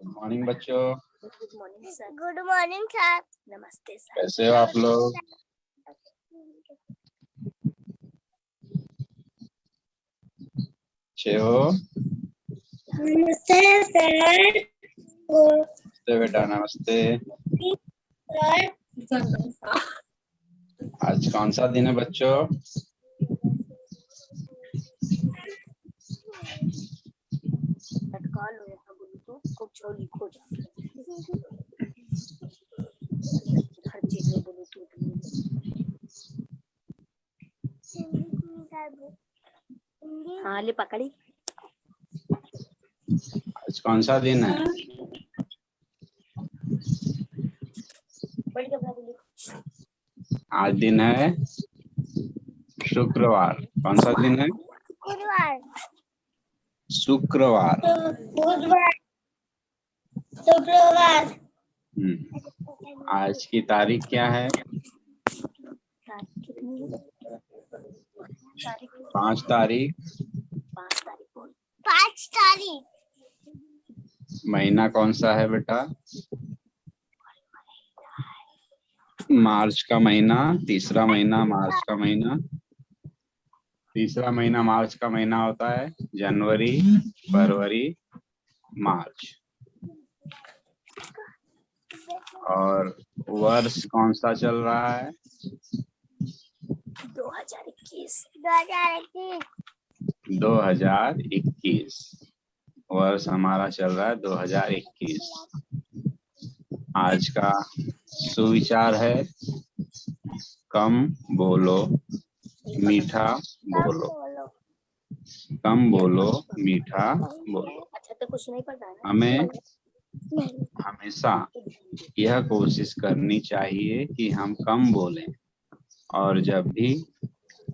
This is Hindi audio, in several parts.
गुड मॉर्निंग बच्चों। Good morning sir. Good morning sir. नमस्ते सर। कैसे हो आप लोग? अच्छे हो? नमस्ते सर। नमस्ते बेटा, नमस्ते। आज कौन सा दिन है बच्चों? कुछ लिखो जाके हर चीज में ब्लूटूथ हाँ ले पकड़ी। आज कौन सा दिन है? आज दिन है शुक्रवार। कौन सा दिन है? शुक्रवार। शुक्रवार। बुधवार। शुक्रवार। आज की तारीख क्या है? 5 तारीख। 5 तारीख। महीना कौन सा है बेटा? मार्च का महीना। तीसरा महीना मार्च का महीना। तीसरा महीना मार्च का महीना होता है जनवरी, फरवरी, मार्च। और वर्ष कौन सा चल रहा है? 2021। 2021 वर्ष हमारा चल रहा है 2021। आज का सुविचार है कम बोलो मीठा बोलो। कम बोलो मीठा बोलो। अच्छा तो कुछ नहीं पता है। हमें हमेशा यह कोशिश करनी चाहिए कि हम कम बोलें, और जब भी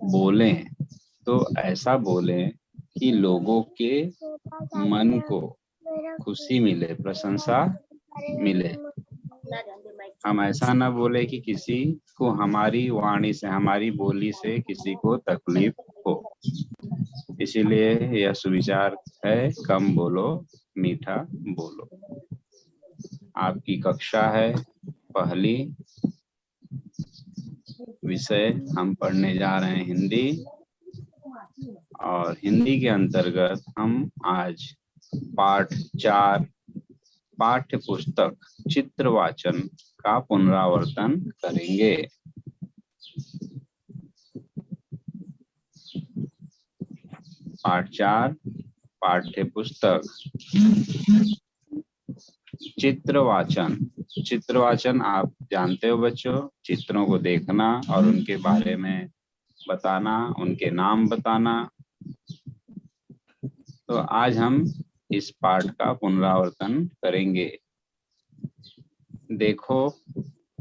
बोलें तो ऐसा बोलें कि लोगों के मन को खुशी मिले, प्रशंसा मिले। हम ऐसा ना बोले कि किसी को हमारी वाणी से, हमारी बोली से किसी को तकलीफ हो। इसीलिए यह सुविचार है कम बोलो मीठा बोलो। आपकी कक्षा है पहली। विषय हम पढ़ने जा रहे हैं हिंदी, और हिंदी के अंतर्गत हम आज पाठ 4 पाठ्य पुस्तक चित्रवाचन का पुनरावर्तन करेंगे। पाठ 4 पाठ्य पुस्तक चित्रवाचन। चित्रवाचन आप जानते हो बच्चों, चित्रों को देखना और उनके बारे में बताना, उनके नाम बताना। तो आज हम इस पाठ का पुनरावर्तन करेंगे। देखो,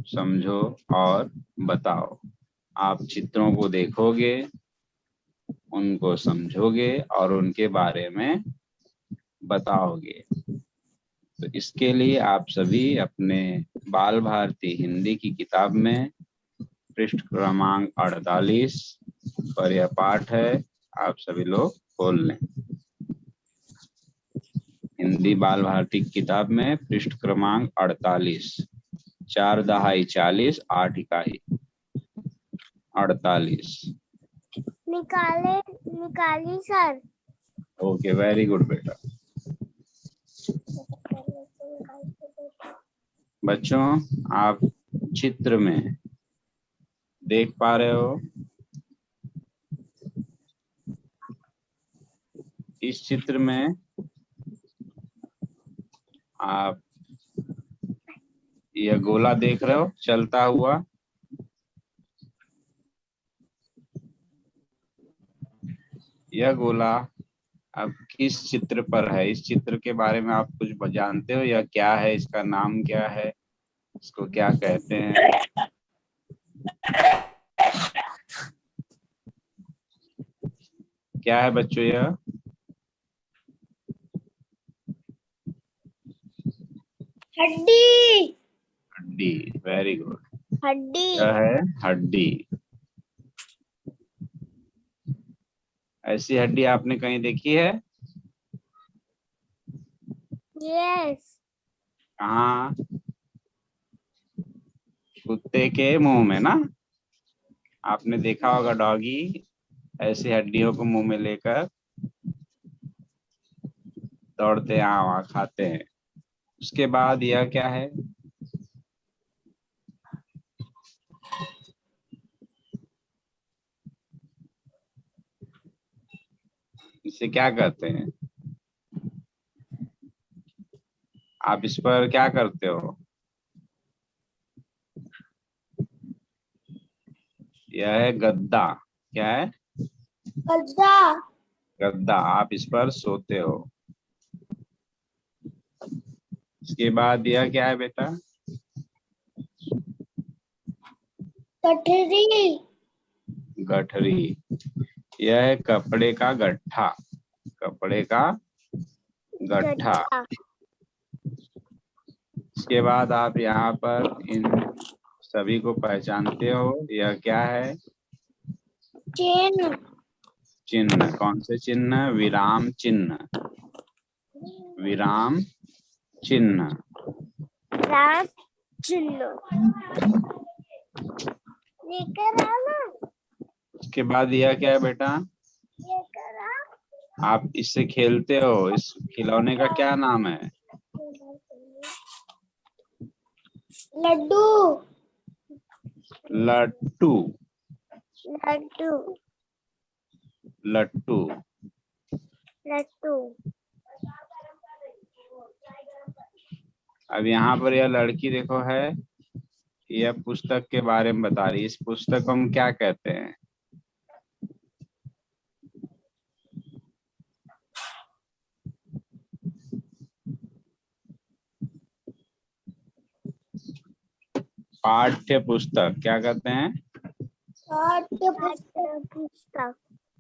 समझो और बताओ। आप चित्रों को देखोगे, उनको समझोगे और उनके बारे में बताओगे। तो इसके लिए आप सभी अपने बाल भारती हिंदी की किताब में पृष्ठ क्रमांक 48 पर यह पाठ है, आप सभी लोग खोल लें। हिंदी बाल भारती किताब में पृष्ठ क्रमांक 48। 4 दहाई 40, 8 इकाई 48। निकाली सर। ओके, वेरी गुड बेटा। बच्चों, आप चित्र में देख पा रहे हो, इस चित्र में आप यह गोला देख रहे हो चलता हुआ। यह गोला अब किस चित्र पर है? इस चित्र के बारे में आप कुछ जानते हो? यह क्या है? इसका नाम क्या है? इसको क्या कहते हैं? क्या है बच्चों यह? हड्डी। हड्डी, वेरी गुड। हड्डी। यह है हड्डी। ऐसी हड्डी आपने कहीं देखी है? यस। कहाँ? कुत्ते के मुंह में ना। आपने देखा होगा डॉगी ऐसी हड्डियों को मुंह में लेकर दौड़ते हैं, यहाँ वहाँ खाते हैं। उसके बाद यह क्या है? इसे क्या कहते हैं? आप इस पर क्या करते हो? यह है गद्दा। क्या है? गद्दा। गद्दा। आप इस पर सोते हो। इसके बाद यह क्या है बेटा? गठरी। गठरी। यह है कपड़े का गट्ठा। कपड़े का गट्ठा। इसके बाद आप यहाँ पर इन सभी को पहचानते हो। यह क्या है? चिन्ह। चिन्ह। कौन से चिन्ह? विराम चिन्ह। विराम चिन्ह। राम चिन्ह। लेकर आना। इसके बाद यह क्या है बेटा? लेकर आ। आप इससे खेलते हो। इस खिलौने का क्या नाम है? लड्डू। लट्टू। लड्डू। लट्टू। लड्डू। अब यहाँ पर यह लड़की देखो है, यह पुस्तक के बारे में बता रही है। इस पुस्तक को हम क्या कहते हैं? पाठ्य पुस्तक। क्या कहते हैं? पाठ्य पुस्तक।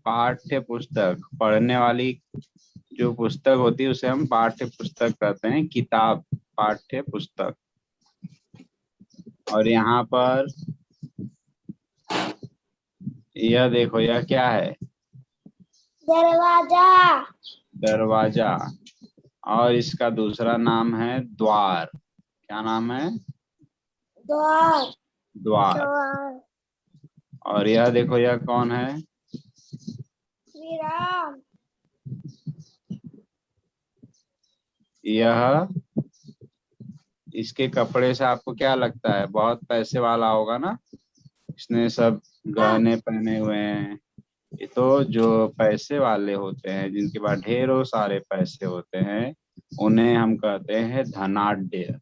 पाठ्य पुस्तक। पढ़ने वाली जो पुस्तक होती है उसे हम पाठ्य पुस्तक कहते हैं। किताब पाठ्य पुस्तक। और यहाँ पर यह देखो, यह क्या है? दरवाजा। दरवाजा। और इसका दूसरा नाम है द्वार। क्या नाम है? द्वार। द्वार। और यह देखो, यह कौन है? विराम। यह, इसके कपड़े से आपको क्या लगता है? बहुत पैसे वाला होगा ना। इसने सब गहने पहने हुए हैं। ये तो जो पैसे वाले होते हैं, जिनके पास ढेरों सारे पैसे होते हैं, उन्हें हम कहते हैं धनाढ्य।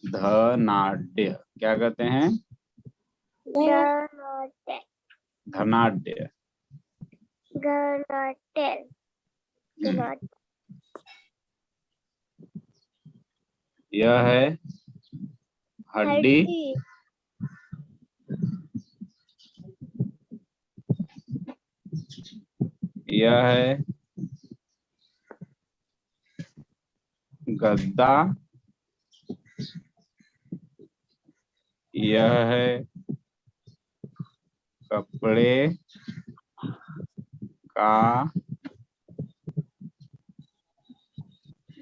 धनाढ्य। क्या कहते हैं? धनाढ्य। यह है हड्डी। यह है गद्दा। यह है कपड़े का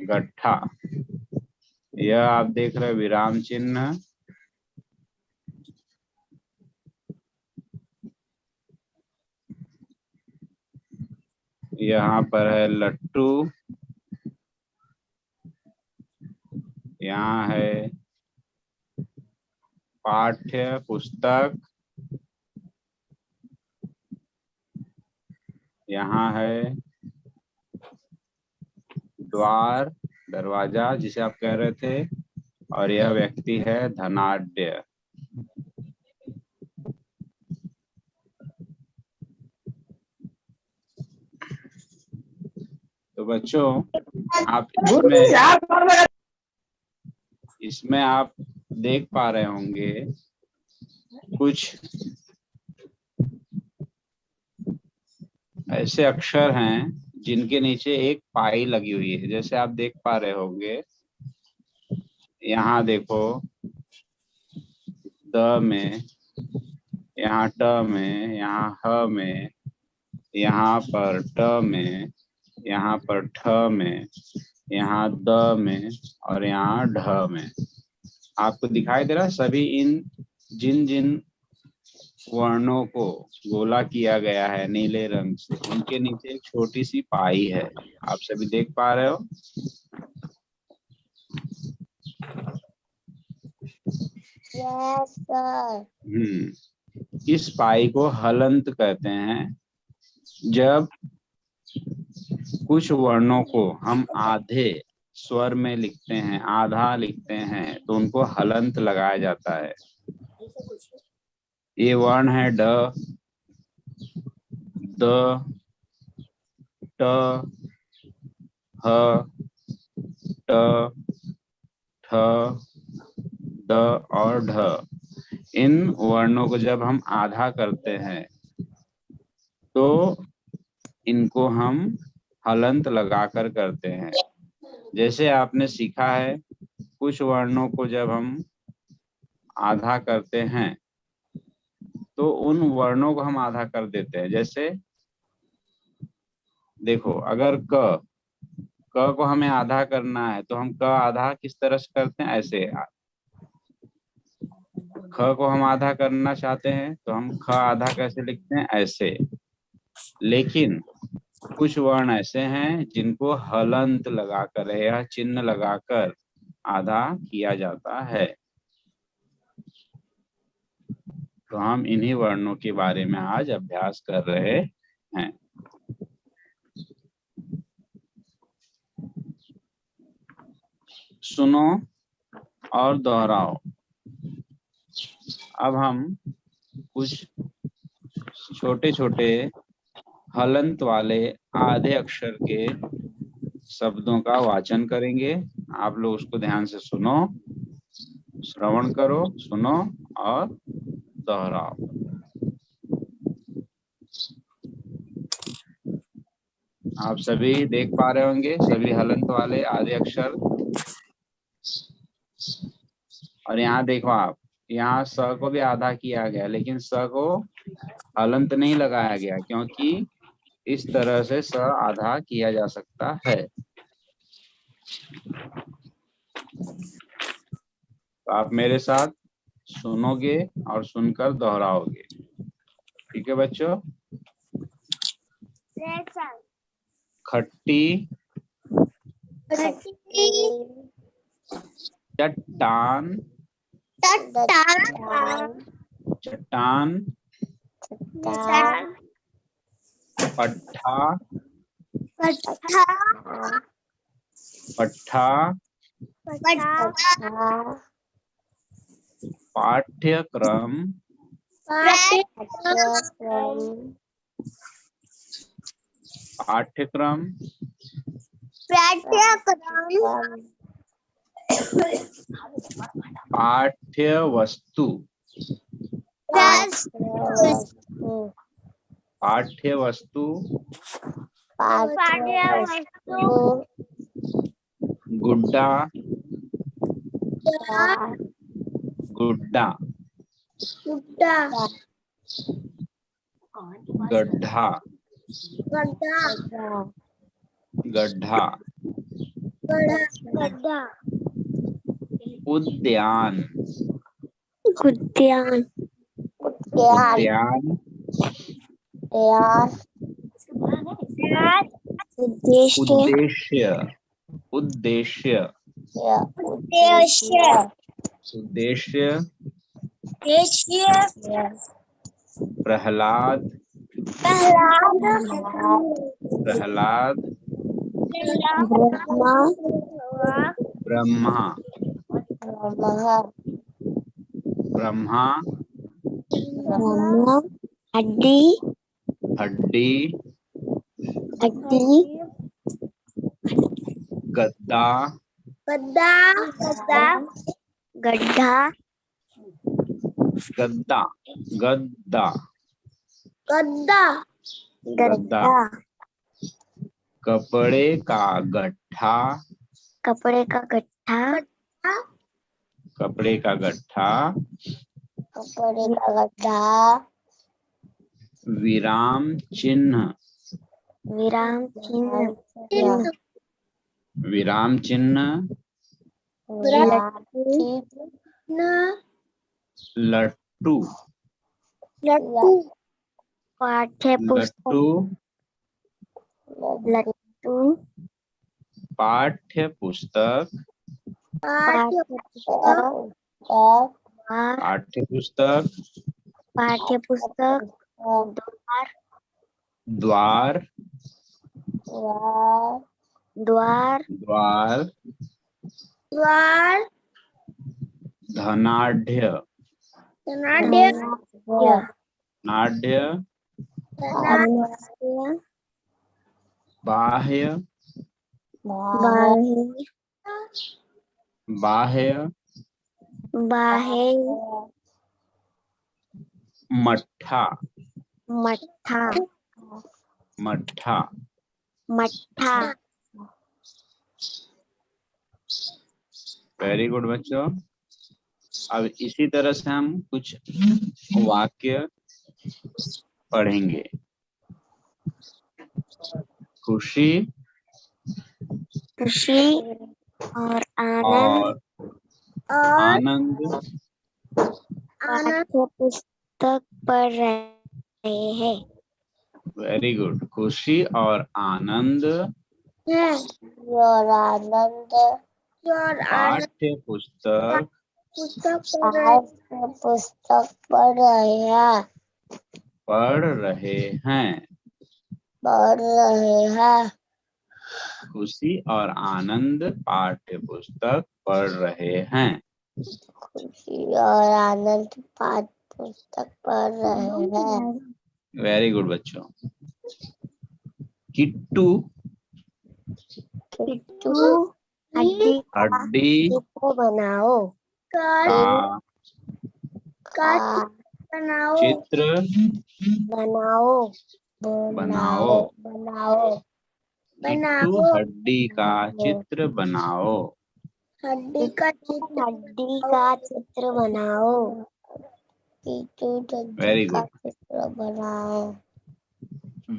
गट्ठा। यह आप देख रहे विराम चिन्ह। यहाँ पर है लट्टू। यहाँ है पाठ्य पुस्तक। यहाँ है द्वार, दरवाजा जिसे आप कह रहे थे। और यह व्यक्ति है धनाढ्य। तो बच्चों, आप इसमें आप देख पा रहे होंगे कुछ ऐसे अक्षर हैं जिनके नीचे एक पाई लगी हुई है। जैसे आप देख पा रहे होंगे, यहाँ देखो, द में, यहाँ ट में, यहाँ ह में, यहाँ पर ट में, यहाँ पर ठ में, यहाँ द में और यहाँ ढ में। आपको दिखाई दे रहा है सभी इन जिन जिन वर्णों को गोला किया गया है नीले रंग से, उनके नीचे एक छोटी सी पाई है। आप सभी देख पा रहे हो? Yes sir. इस पाई को हलंत कहते हैं। जब कुछ वर्णों को हम आधे स्वर में लिखते हैं, आधा लिखते हैं, तो उनको हलंत लगाया जाता है। ये वर्ण है ड, द, ट, ह, ट, ठ, द और ढ। इन वर्णों को जब हम आधा करते हैं तो इनको हम हलंत लगाकर करते हैं। जैसे आपने सीखा है, कुछ वर्णों को जब हम आधा करते हैं तो उन वर्णों को हम आधा कर देते हैं। जैसे देखो, अगर क को हमें आधा करना है तो हम क आधा किस तरह से करते हैं? ऐसे। ख को हम आधा करना चाहते हैं तो हम ख आधा कैसे लिखते हैं? ऐसे। लेकिन कुछ वर्ण ऐसे हैं जिनको हलंत लगाकर या चिन्ह लगाकर आधा किया जाता है। तो हम इन्हीं वर्णों के बारे में आज अभ्यास कर रहे हैं। सुनो और दोहराओ। अब हम कुछ छोटे छोटे हलंत वाले आधे अक्षर के शब्दों का वाचन करेंगे। आप लोग उसको ध्यान से सुनो, श्रवण करो, सुनो और दोहराओ। आप सभी देख पा रहे होंगे सभी हलंत वाले आधे अक्षर। और यहाँ देखो आप, यहाँ स को भी आधा किया गया, लेकिन स को हलंत नहीं लगाया गया, क्योंकि इस तरह से स आधा किया जा सकता है। तो आप मेरे साथ सुनोगे और सुनकर दोहराओगे। ठीक है बच्चों? खट्टी चट्टान, चट्टान, पट्ठा, पट्ठा, पाठ्यक्रम, पाठ्यक्रम, पाठ्य वस्तु, पाठ्य वस्तु, गुड्डा, गुड्डा, गड्ढा, गड्ढा, उद्यान, उद्यान, उद्देश्य, उद्देश्य, उद्देश्य, प्रहलाद, प्रहलाद, ब्रह्मा, ब्रह्मा, हड्डी, हड्डी, गद्दा, गद्दा, गड्ढा, गद्दा, गद्दा, गद्दा, गद्दा, कपड़े का गट्ठा, कपड़े का गट्ठा, कपड़े का गट्ठा, कपड़े का गड्ढा, विराम चिन्ह, विराम चिन्ह, विराम चिन्ह लट्टू लट्टू पाठ्य पुस्तक लट्टू लट्टू पाठ्य पुस्तक पाठ्य पुस्तक पाठ्य पुस्तक द्वार द्वार द्वार द्वार धनाढ्य नाढ्य बाह्य बाह्य मठ्ठा मठ्ठा वेरी गुड बच्चों। अब इसी तरह से हम कुछ वाक्य पढ़ेंगे। खुशी और आनंद पाठ्य पुस्तक पढ़ रहे हैं। Very good. खुशी और आनंद पाठ्य पुस्तक पढ़ रहे हैं। खुशी और आनंद पाठ्य पुस्तक पढ़ रहे हैं। वेरी गुड बच्चों। किट्टू हड्डी चित्र बनाओ। किट्टू हड्डी का चित्र बनाओ। हड्डी का चित्र बनाओ। Very good.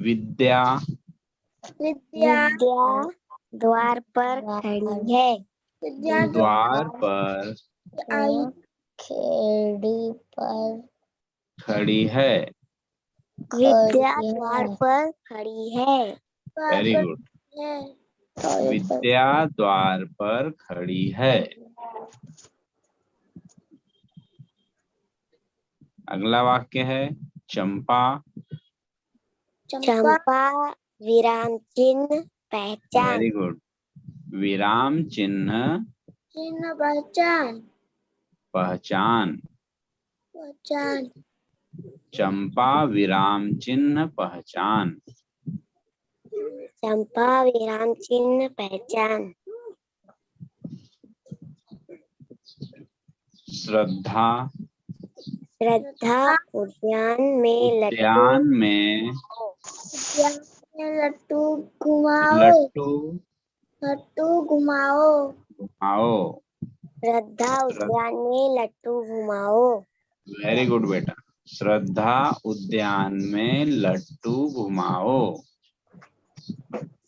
विद्या द्वार पर खड़ी है। द्वार पर खड़ी है। विद्या द्वार पर खड़ी है। Very good. विद्या द्वार पर खड़ी है। अगला वाक्य है चंपा विराम चिन्ह पहचान। Very good. विराम चिन्ह पहचान। चंपा विराम चिन्ह पहचान। चंपा विराम चिन्ह पहचान। श्रद्धा उद्यान में लट्टू घुमाओ। श्रद्धा उद्यान में लट्टू घुमाओ। वेरी गुड बेटा। श्रद्धा उद्यान में लट्टू घुमाओ।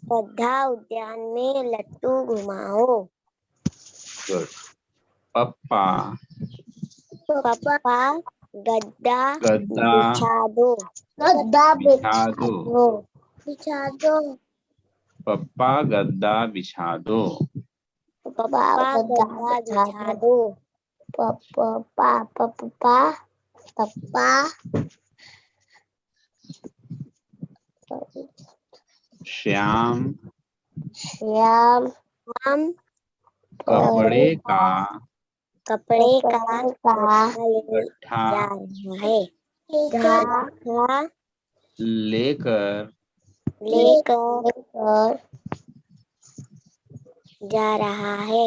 श्रद्धा उद्यान में लट्टू घुमाओ। गुड। पप्पा गद्दा बिछा दो। पप्पा गद्दा बिछा दो। श्याम कपड़े का गट्ठा लेकर जा रहा है।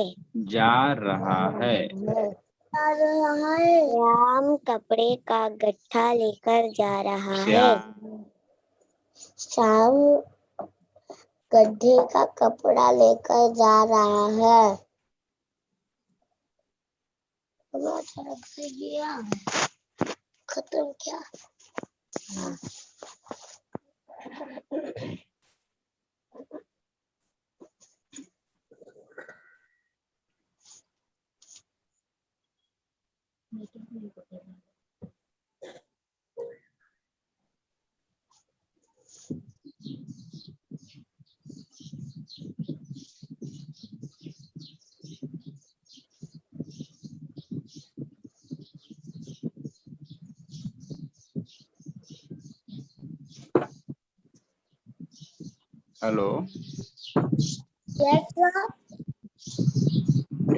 श्याम कपड़े का गट्ठा लेकर जा रहा है। श्याम गड्ढे का कपड़ा लेकर जा रहा है। खत्म क्या? Hello, Yes, sir.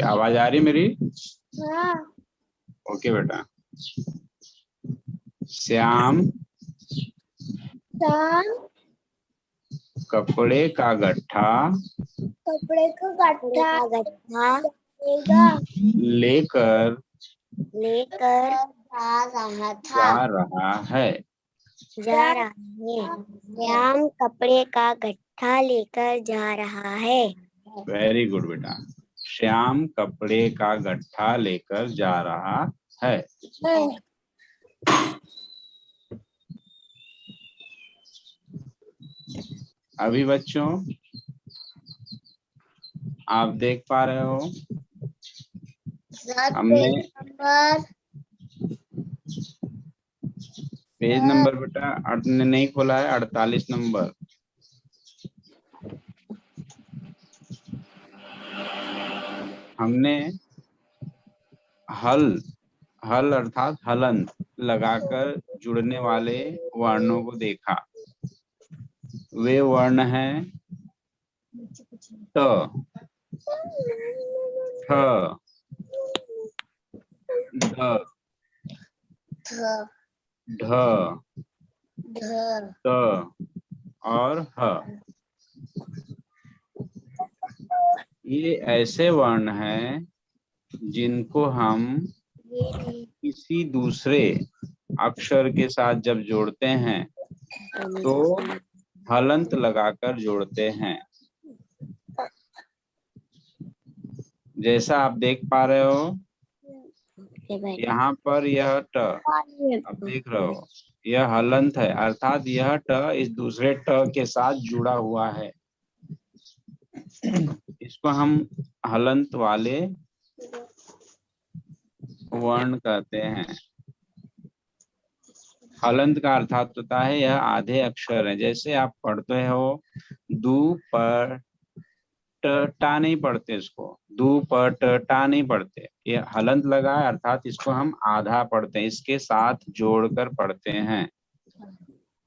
आवाज आ रही मेरी? हाँ। ओके बेटा। श्याम शाम कपड़े का गट्ठा कपड़े का गट्ठा लेकर लेकर जा रहा है। श्याम कपड़े का गट्ठा लेकर जा रहा है। वेरी गुड बेटा। श्याम कपड़े का गट्ठा लेकर जा रहा है। अभी बच्चों आप देख पा रहे हो, हमने पेज नंबर बेटा आपने नहीं खोला है, 48 नंबर। हमने हल अर्थात हलंत लगाकर जुड़ने वाले वर्णों को देखा। वे वर्ण हैं ट, ठ, ध, ढ, त और ह। ये ऐसे वर्ण हैं जिनको हम किसी दूसरे अक्षर के साथ जब जोड़ते हैं तो हलंत लगाकर जोड़ते हैं। जैसा आप देख पा रहे हो यहाँ पर यह ट, आप देख रहे हो यह हलंत है, अर्थात यह ट इस दूसरे ट के साथ जुड़ा हुआ है। इसको हम हलंत वाले वर्ण कहते हैं। हलंत का अर्थात होता है यह आधे अक्षर है। जैसे आप पढ़ते हो दू पर टा नहीं पढ़ते, इसको दू पर टा नहीं पढ़ते, ये हलंत लगा है अर्थात इसको हम आधा पढ़ते हैं, इसके साथ जोड़कर पढ़ते हैं।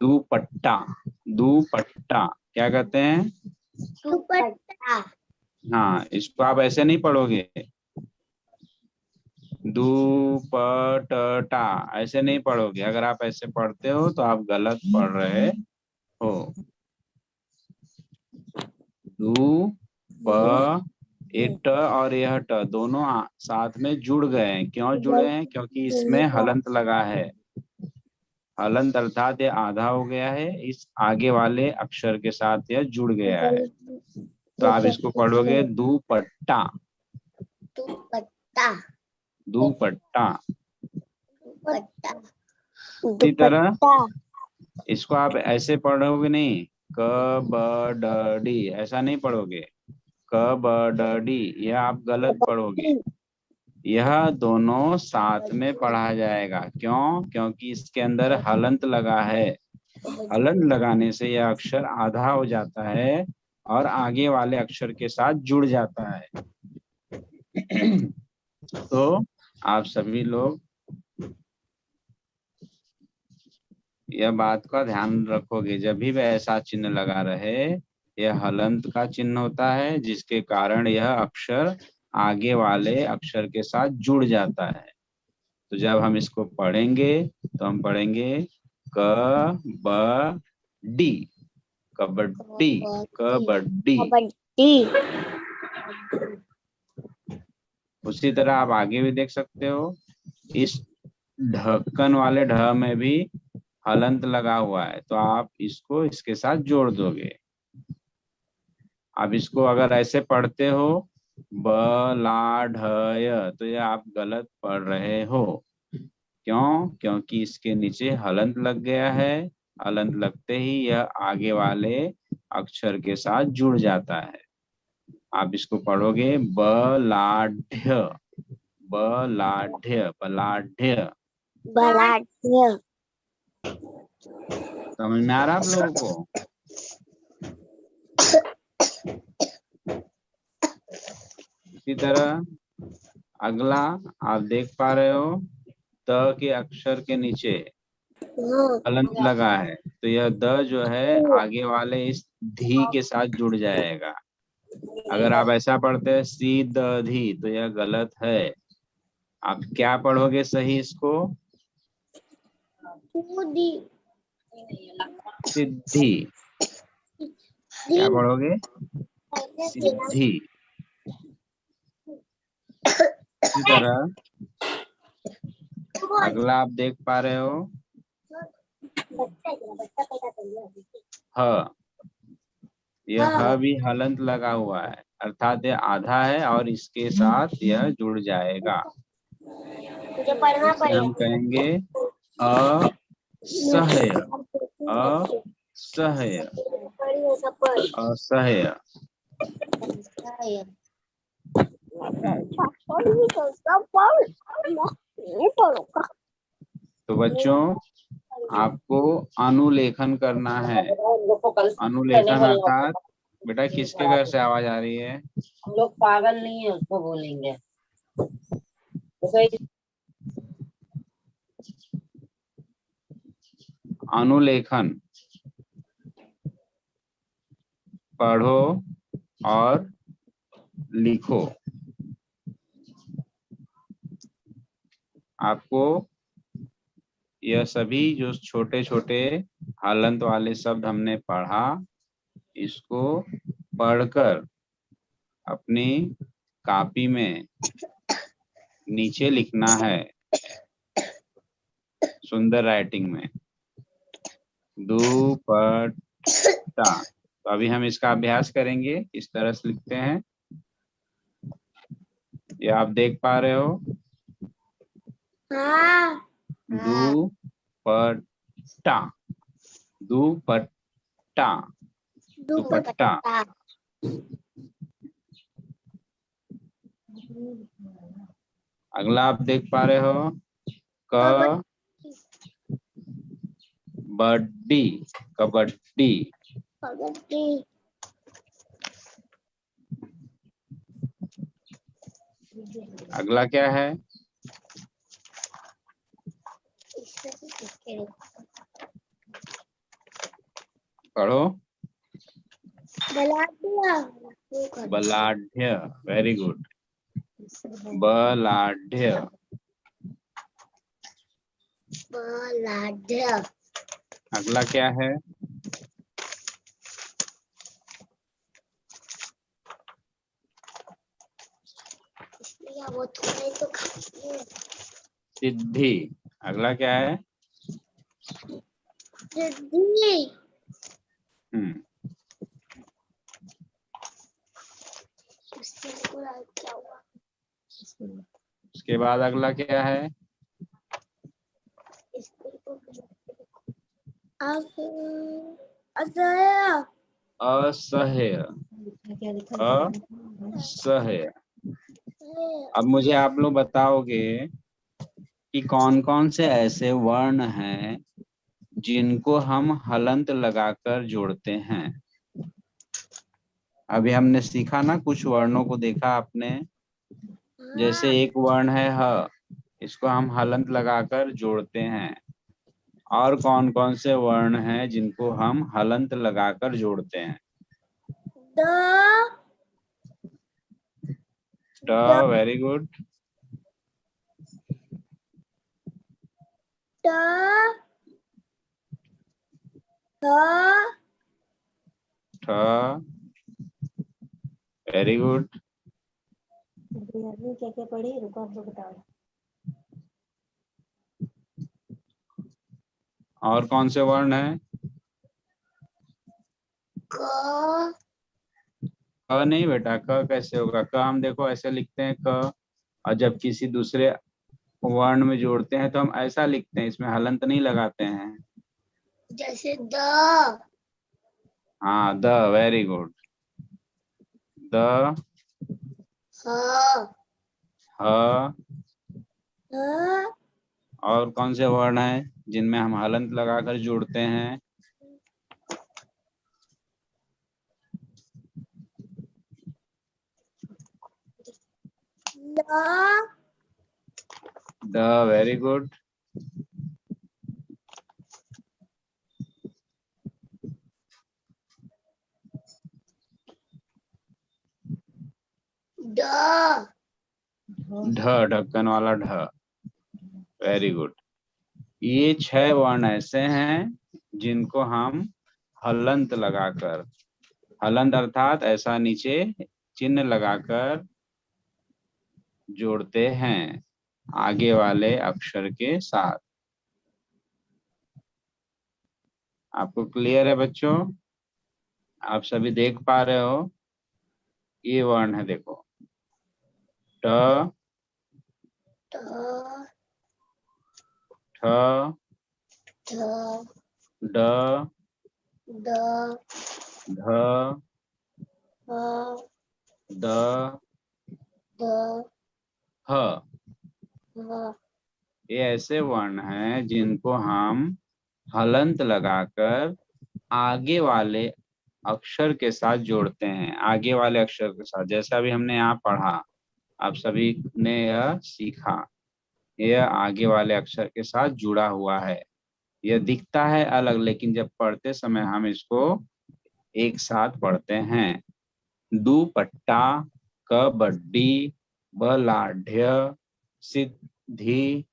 दुपट्टा, दुपट्टा क्या कहते हैं? दुपट्टा। हाँ, इसको आप ऐसे नहीं पढ़ोगे, दुपट्टा ऐसे नहीं पढ़ोगे। अगर आप ऐसे पढ़ते हो तो आप गलत पढ़ रहे हो। दू प ये ट और यह ट दोनों साथ में जुड़ गए हैं। क्यों जुड़े हैं? क्योंकि इसमें हलंत लगा है। हलंत अर्थात ये आधा हो गया है, इस आगे वाले अक्षर के साथ यह जुड़ गया है। तो आप इसको पढ़ोगे दुपट्टा, दुपट्टा, दुपट्टा। दुपट्टा। इसी तरह इसको आप ऐसे पढ़ोगे नहीं, क ब ड डी ऐसा नहीं पढ़ोगे, क ब ड डी, यह आप गलत पढ़ोगे। यह दोनों साथ में पढ़ा जाएगा। क्यों? क्योंकि इसके अंदर हलंत लगा है। हलंत लगाने से यह अक्षर आधा हो जाता है और आगे वाले अक्षर के साथ जुड़ जाता है। तो आप सभी लोग यह बात का ध्यान रखोगे, जब भी वह ऐसा चिन्ह लगा रहे यह हलंत का चिन्ह होता है, जिसके कारण यह अक्षर आगे वाले अक्षर के साथ जुड़ जाता है। तो जब हम इसको पढ़ेंगे तो हम पढ़ेंगे क ब डी, कबड्डी, कबड्डी। उसी तरह आप आगे भी देख सकते हो, इस ढक्कन वाले ढ में भी हलंत लगा हुआ है, तो आप इसको इसके साथ जोड़ दोगे। आप इसको अगर ऐसे पढ़ते हो ब ला ढ य, तो ये आप गलत पढ़ रहे हो। क्यों? क्योंकि इसके नीचे हलंत लग गया है। हलंत लगते ही यह आगे वाले अक्षर के साथ जुड़ जाता है। आप इसको पढ़ोगे ब ला ढ, बलाढ्य, बलाढ्य। बलाढ्य। समझ में आ रहा आप लोगों को? इसी तरह अगला आप देख पा रहे हो, त के अक्षर के नीचे हलंत लगा है, तो यह द जो है आगे वाले इस धी के साथ जुड़ जाएगा। अगर आप ऐसा पढ़ते हैं सी द धी, तो यह गलत है। आप क्या पढ़ोगे सही इसको? सिद्धि। क्या पढ़ोगे? सिद्धि। इसी तरह अगला आप देख पा रहे हो ह, यह ह भी हलंत लगा हुआ है, अर्थात यह आधा है और इसके साथ यह जुड़ जाएगा। मुझे पढ़ना इसे हम कहेंगे असह्य, असह्य, असह्य। तो बच्चों आपको अनुलेखन करना है। अनुलेखन अर्थात बेटा किसके घर से आवाज आ रही है? हम लोग पागल नहीं है, उसको बोलेंगे। अनुलेखन पढ़ो और लिखो। आपको यह सभी जो छोटे छोटे हलंत वाले शब्द हमने पढ़ा, इसको पढ़कर अपनी कॉपी में नीचे लिखना है, सुंदर राइटिंग में, दुपट्टा। तो अभी हम इसका अभ्यास करेंगे, किस तरह से लिखते हैं। ये आप देख पा रहे हो, दुपट्टा, दुपट्टा, दुपट्टा। अगला आप देख पा रहे हो कबड्डी, कबड्डी। अगला क्या है? पढ़ो। बलाढ्य, वेरी गुड, बलाढ्य। बलाढ्य। अगला क्या है? वो थोड़े तो सिद्धि। अगला क्या है? सिद्धि। उसके बाद अगला क्या है? असह्य। असह्य, असह्य। अब मुझे आप लोग बताओगे कि कौन कौन से ऐसे वर्ण हैं जिनको हम हलंत लगाकर जोड़ते हैं। अभी हमने सीखा ना, कुछ वर्णों को देखा आपने, जैसे एक वर्ण है ह, इसको हम हलंत लगाकर जोड़ते हैं। और कौन कौन से वर्ण हैं जिनको हम हलंत लगाकर जोड़ते हैं? ट, वेरी गुड। ठ, वेरी गुड। क्या क्या पढ़ी, रुको आप लोग बताओ। और कौन से वर्ण हैं? क नहीं बेटा, क कैसे होगा? क हम देखो ऐसे लिखते हैं क, और जब किसी दूसरे वर्ण में जोड़ते हैं तो हम ऐसा लिखते हैं, इसमें हलंत नहीं लगाते हैं। जैसे द। हाँ, द, वेरी गुड। द, ह, ह, और कौन से वर्ण हैं जिनमें हम हलंत लगाकर जोड़ते हैं? The, very good. ढ, ढक्कन वाला ढ, वेरी गुड। ये 6 वर्ण ऐसे हैं जिनको हम हलंत लगाकर, हलंत अर्थात ऐसा नीचे चिन्ह लगाकर जोड़ते हैं आगे वाले अक्षर के साथ। आपको क्लियर है बच्चों? आप सभी देख पा रहे हो? ये वर्ण है, देखो, ट, ठ, ड, ध, द, ह। ये ऐसे वर्ण हैं जिनको हम हलंत लगाकर आगे वाले अक्षर के साथ जोड़ते हैं, आगे वाले अक्षर के साथ। जैसा अभी हमने यहाँ पढ़ा, आप सभी ने यह सीखा, यह आगे वाले अक्षर के साथ जुड़ा हुआ है। यह दिखता है अलग, लेकिन जब पढ़ते समय हम इसको एक साथ पढ़ते हैं। दुपट्टा, कबड्डी, बलाढ्य, सिद्धि,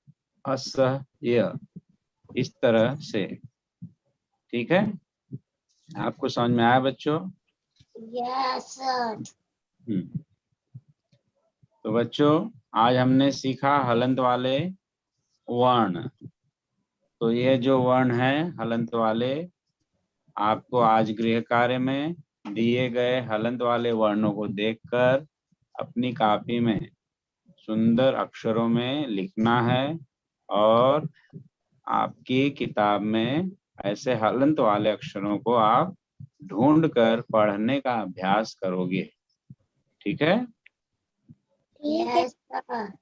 असह्य, इस तरह से। ठीक है, आपको समझ में आया बच्चों? Yes sir. तो बच्चों, आज हमने सीखा हलंत वाले वर्ण। तो ये जो वर्ण है हलंत वाले, आपको आज गृह कार्य में दिए गए हलंत वाले वर्णों को देखकर अपनी कॉपी में सुंदर अक्षरों में लिखना है और आपकी किताब में ऐसे हलंत वाले अक्षरों को आप ढूंढकर पढ़ने का अभ्यास करोगे। ठीक है? Yes sir.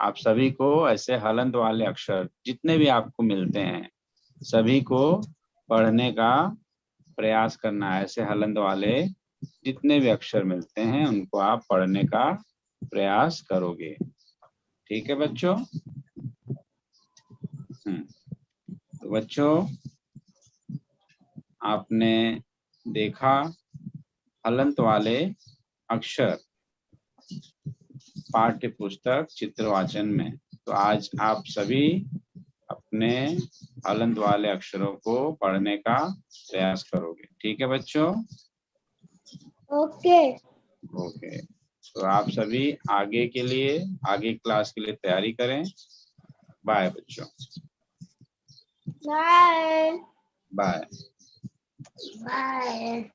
आप सभी को ऐसे हलंत वाले अक्षर जितने भी आपको मिलते हैं सभी को पढ़ने का प्रयास करना है। ऐसे हलंत वाले जितने भी अक्षर मिलते हैं उनको आप पढ़ने का प्रयास करोगे। ठीक है बच्चों? तो बच्चों, आपने देखा हलंत वाले अक्षर पाठ्य पुस्तक चित्रवाचन में। तो आज आप सभी अपने हलंत वाले अक्षरों को पढ़ने का प्रयास करोगे। ठीक है बच्चों? ओके। ओके, तो आप सभी आगे के लिए, आगे क्लास के लिए तैयारी करें। बाय बच्चों। Bye bye. बाय।